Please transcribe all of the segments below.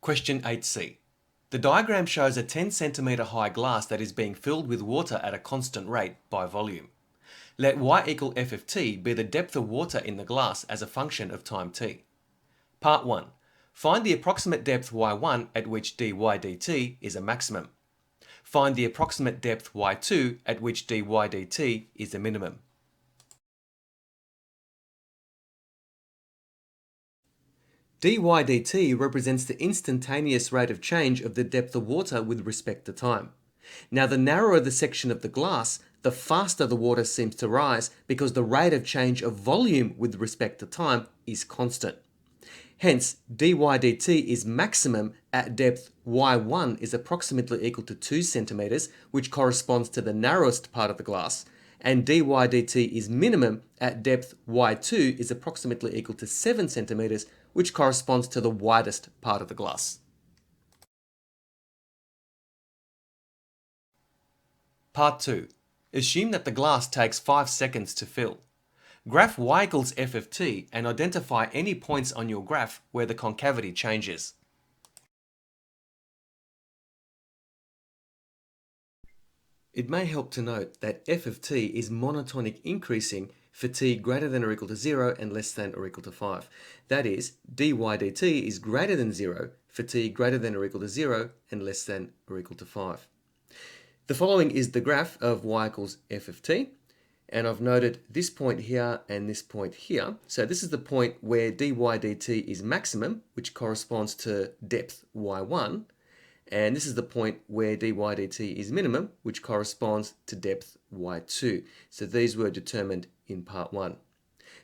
Question 8c. The diagram shows a 10 centimetre high glass that is being filled with water at a constant rate by volume. Let y equal f of t be the depth of water in the glass as a function of time t. Part 1. Find the approximate depth y1 at which dy dt is a maximum. Find the approximate depth y2 at which dy dt is a minimum. dy dt represents the instantaneous rate of change of the depth of water with respect to time. Now, the narrower the section of the glass, the faster the water seems to rise because the rate of change of volume with respect to time is constant. Hence, dy dt is maximum at depth y1 is approximately equal to 2 centimeters, which corresponds to the narrowest part of the glass, and dy dt is minimum at depth y2 is approximately equal to 7 centimeters, which corresponds to the widest part of the glass. Part 2. Assume that the glass takes 5 seconds to fill. Graph y equals f of t and identify any points on your graph where the concavity changes. It may help to note that f of t is monotonic increasing for t greater than or equal to 0 and less than or equal to 5. That is, dy dt is greater than 0 for t greater than or equal to 0 and less than or equal to 5. The following is the graph of y equals f of t, and I've noted this point here and this point here. So this is the point where dy dt is maximum, which corresponds to depth y1, and this is the point where dy dt is minimum, which corresponds to depth y2. So these were determined in part 1.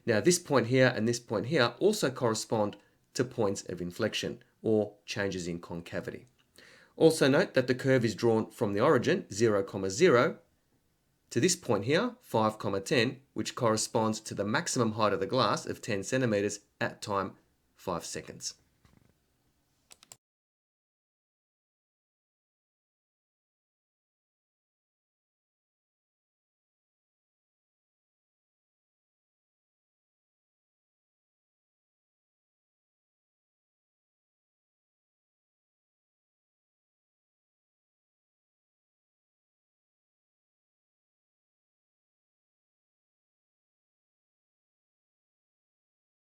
Now this point here and this point here also correspond to points of inflection, or changes in concavity. Also note that the curve is drawn from the origin, 0, 0, to this point here, 5, 10, which corresponds to the maximum height of the glass of 10 centimeters at time 5 seconds.